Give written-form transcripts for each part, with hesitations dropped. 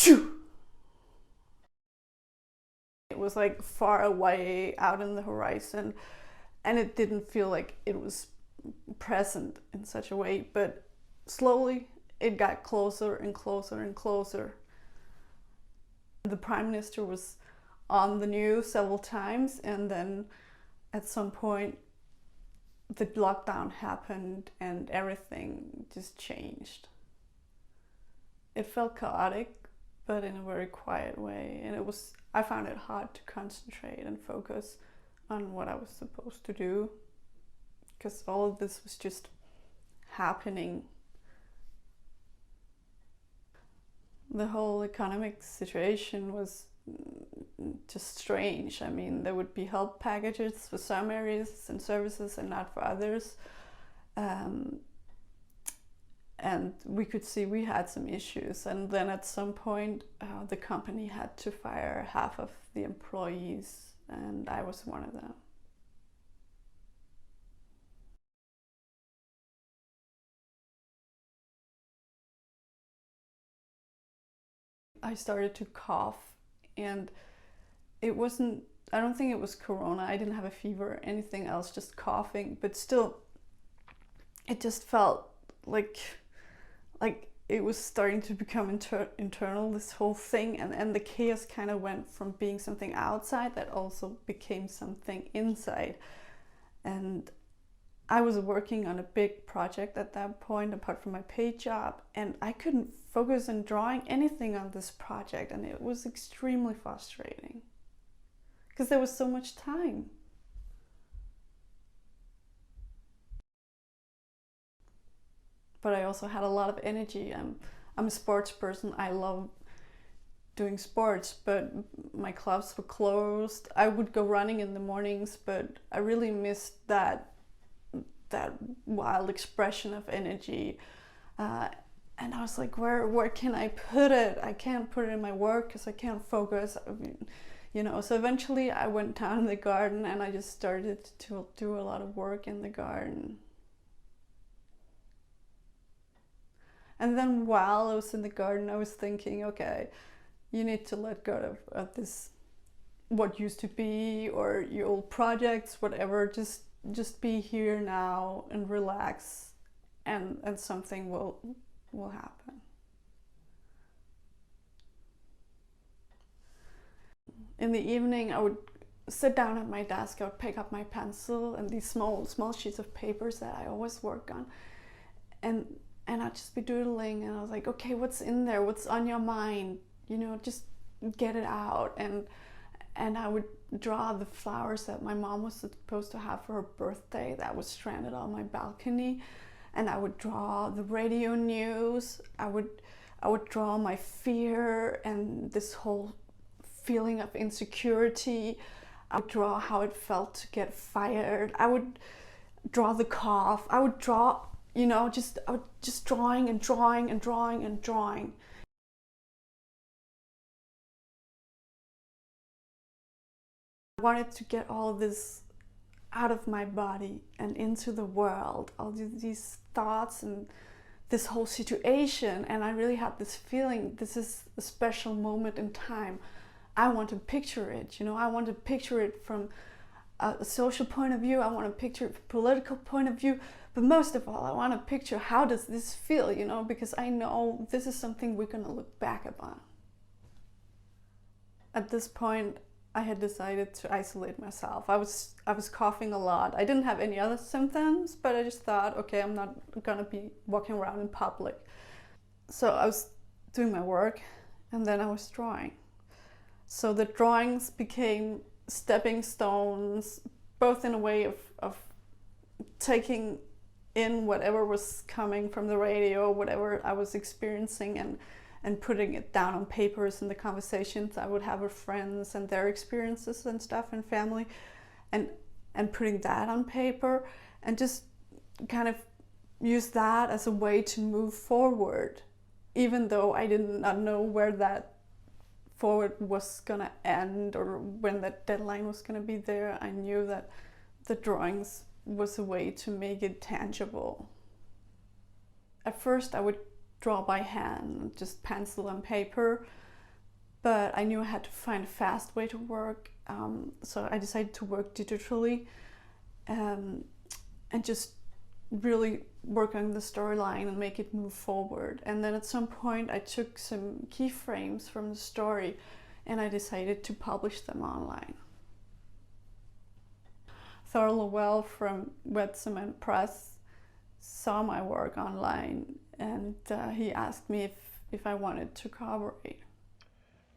It was like far away out in the horizon, and it didn't feel like it was present in such a way, but slowly it got closer and closer and closer. The Prime Minister was on the news several times, and then at some point the lockdown happened and everything just changed. It felt chaotic, but in a very quiet way, and I found it hard to concentrate and focus on what I was supposed to do, because all of this was just happening. The whole economic situation was just strange. I mean, there would be help packages for some areas and services and not for others. And we could see we had some issues. And then at some point, the company had to fire half of the employees, and I was one of them. I started to cough, and it wasn't, I don't think it was corona. I didn't have a fever or anything else, just coughing, but still it just felt like it was starting to become internal, this whole thing, and the chaos kind of went from being something outside that also became something inside. And I was working on a big project at that point, apart from my paid job, and I couldn't focus on drawing anything on this project, and it was extremely frustrating because there was so much time. But I also had a lot of energy. I'm a sports person. I love doing sports, but my clubs were closed. I would go running in the mornings, but I really missed that wild expression of energy. And I was like, where can I put it? I can't put it in my work because I can't focus. I mean, you know, so eventually I went down in the garden and I just started to do a lot of work in the garden. And then while I was in the garden, I was thinking, okay, you need to let go of this, what used to be, or your old projects, whatever. Just be here now and relax, and something will happen. In the evening, I would sit down at my desk. I would pick up my pencil and these small sheets of papers that I always work on, and I'd just be doodling, and I was like, okay, what's in there? What's on your mind? You know, just get it out. And I would draw the flowers that my mom was supposed to have for her birthday that was stranded on my balcony. And I would draw the radio news. I would draw my fear and this whole feeling of insecurity. I would draw how it felt to get fired. I would draw the cough. I would draw, you know, I was just drawing and drawing and drawing and drawing. I wanted to get all this out of my body and into the world, all these thoughts and this whole situation. And I really had this feeling, this is a special moment in time. I want to picture it, you know, I want to picture it from a social point of view. I want to picture it from a political point of view. But most of all, I want to picture, how does this feel, you know, because I know this is something we're going to look back upon. At this point, I had decided to isolate myself. I was coughing a lot. I didn't have any other symptoms, but I just thought, okay, I'm not gonna be walking around in public. So I was doing my work, and then I was drawing. So the drawings became stepping stones, both in a way of taking in whatever was coming from the radio, whatever I was experiencing, and putting it down on papers, and the conversations I would have with friends and their experiences and stuff, and family, and putting that on paper, and just kind of use that as a way to move forward, even though I did not know where that forward was gonna end or when that deadline was gonna be there. I knew that the drawings was a way to make it tangible. At first I would draw by hand, just pencil and paper, but I knew I had to find a fast way to work, so I decided to work digitally and just really work on the storyline and make it move forward. And then at some point I took some keyframes from the story and I decided to publish them online. Thoreau Lovell from Wet Cement Press saw my work online, and he asked me if I wanted to collaborate.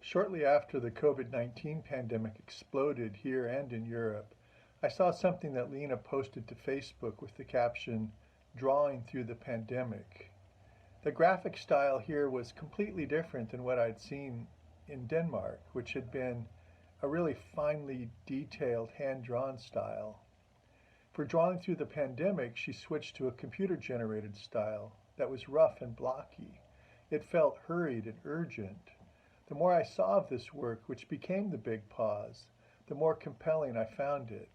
Shortly after the COVID-19 pandemic exploded here and in Europe, I saw something that Lena posted to Facebook with the caption, "Drawing through the pandemic." The graphic style here was completely different than what I'd seen in Denmark, which had been a really finely detailed hand-drawn style. For drawing through the pandemic, she switched to a computer-generated style that was rough and blocky. It felt hurried and urgent. The more I saw of this work, which became the Big Pause, the more compelling I found it.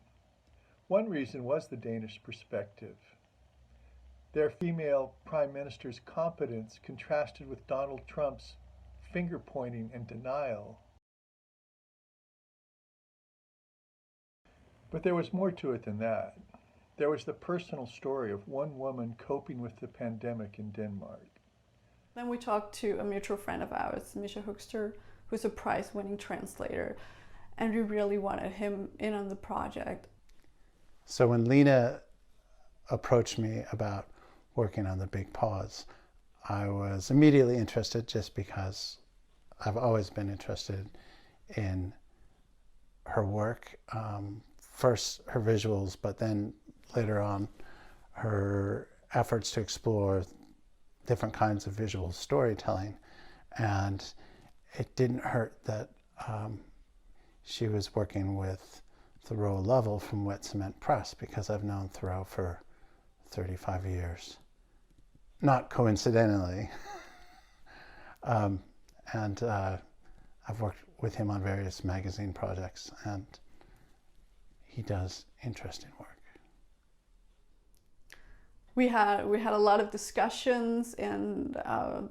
One reason was the Danish perspective. Their female prime minister's competence contrasted with Donald Trump's finger-pointing and denial. But there was more to it than that. There was the personal story of one woman coping with the pandemic in Denmark. Then we talked to a mutual friend of ours, Misha Hoekstra, who's a prize-winning translator, and we really wanted him in on the project. So when Lena approached me about working on the Big Pause, I was immediately interested just because I've always been interested in her work. First her visuals, but then later on her efforts to explore different kinds of visual storytelling. And it didn't hurt that she was working with Thoreau Lovell from Wet Cement Press, because I've known Thoreau for 35 years. Not coincidentally. And I've worked with him on various magazine projects, and he does interesting work. We had a lot of discussions, and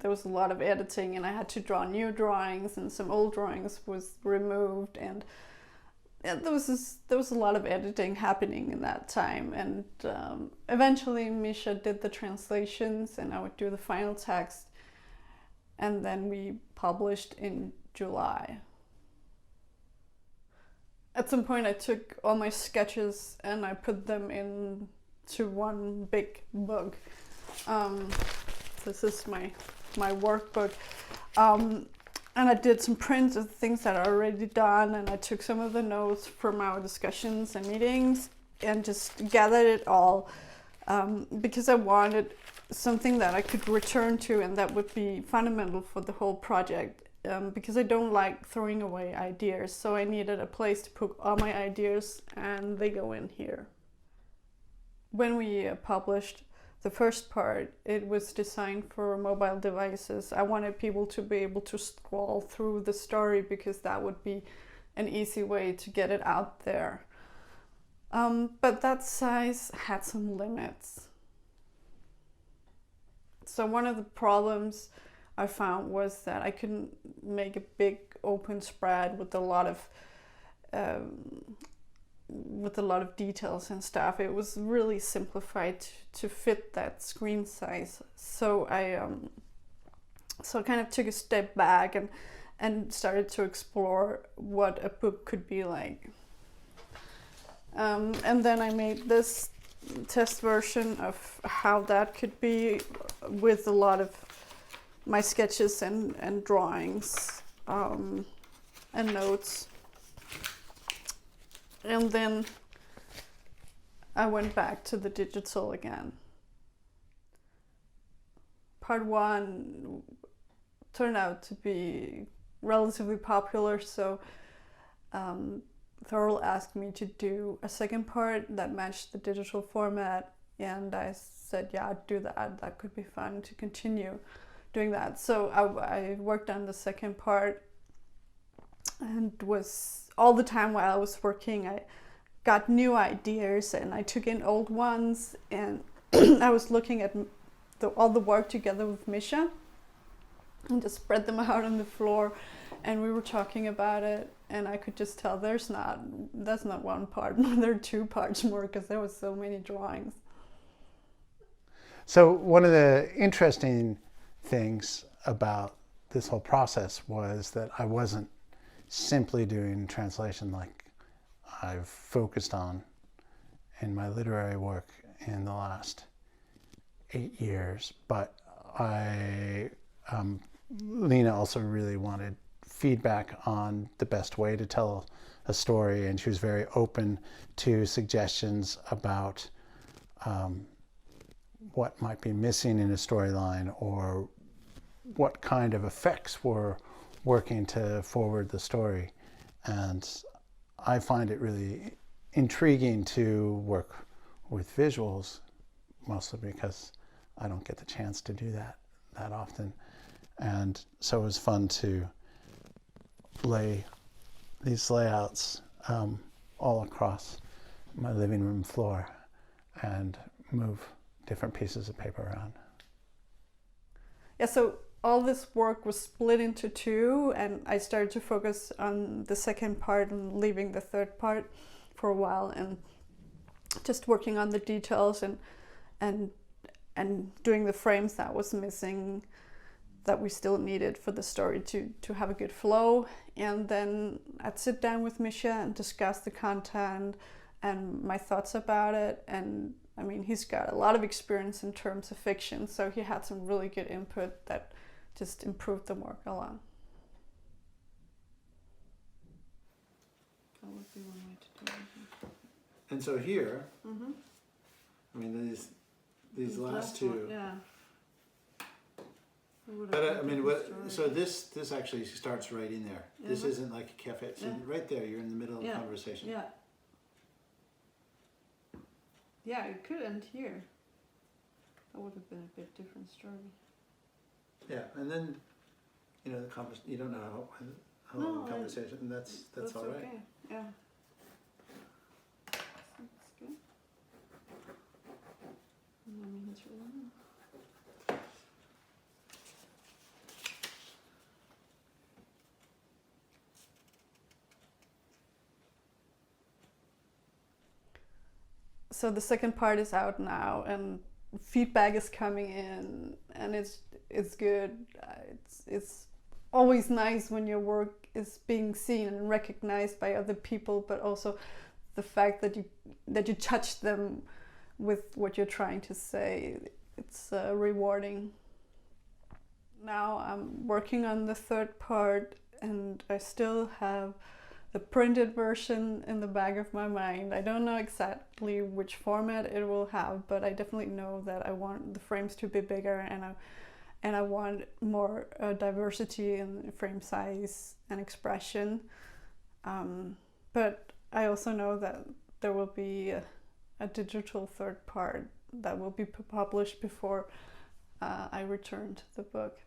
there was a lot of editing, and I had to draw new drawings, and some old drawings was removed, and there was a lot of editing happening in that time. And eventually Misha did the translations, and I would do the final text, and then we published in July. At some point I took all my sketches and I put them into one big book. This is my workbook. And I did some prints of things that are already done, and I took some of the notes from our discussions and meetings and just gathered it all, because I wanted something that I could return to and that would be fundamental for the whole project. Because I don't like throwing away ideas, so I needed a place to put all my ideas, and they go in here. When we published the first part, it was designed for mobile devices. I wanted people to be able to scroll through the story, because that would be an easy way to get it out there. But that size had some limits. So one of the problems I found was that I couldn't make a big open spread with a lot of details and stuff. It was really simplified to fit that screen size. So I kind of took a step back and started to explore what a book could be like. And then I made this test version of how that could be, with a lot of my sketches and drawings and notes. And then I went back to the digital again. Part 1 turned out to be relatively popular, so Thoreau asked me to do a second part that matched the digital format, and I said, yeah, I'd do that. That could be fun to continue doing that. So I worked on the second part, and was all the time while I was working, I got new ideas and I took in old ones, and I was looking at all the work together with Misha, and just spread them out on the floor. And we were talking about it, and I could just tell that's not one part, there are two parts more, because there was so many drawings. So one of the interesting things about this whole process was that I wasn't simply doing translation like I've focused on in my literary work in the last 8 years, but Lena also really wanted feedback on the best way to tell a story, and she was very open to suggestions about what might be missing in a storyline or what kind of effects were working to forward the story. And I find it really intriguing to work with visuals, mostly because I don't get the chance to do that often. And so it was fun to lay these layouts all across my living room floor and move different pieces of paper around. Yeah, so all this work was split into two, and I started to focus on the second part and leaving the third part for a while, and just working on the details and doing the frames that was missing, that we still needed for the story to have a good flow. And then I'd sit down with Misha and discuss the content and my thoughts about it. And I mean, he's got a lot of experience in terms of fiction, so he had some really good input that just improved the work a lot. That would be one way to do it. And so here, I mean, these last two. Yeah. But I mean, so this actually starts right in there. Yeah. This isn't like a cafe. So right there, you're in the middle of the conversation. Yeah. Yeah, it could end here. That would have been a bit different story. Yeah, and then, you know, you don't know how long the conversation, and that's all right. Okay. Yeah. That's good. I mean, it's really nice. So the second part is out now, and feedback is coming in, and it's good. It's always nice when your work is being seen and recognized by other people, but also the fact that you touch them with what you're trying to say. It's rewarding. Now I'm working on the third part, and I still have the printed version in the back of my mind. I don't know exactly which format it will have, but I definitely know that I want the frames to be bigger, and I want more diversity in frame size and expression. But I also know that there will be a digital third part that will be published before I return to the book.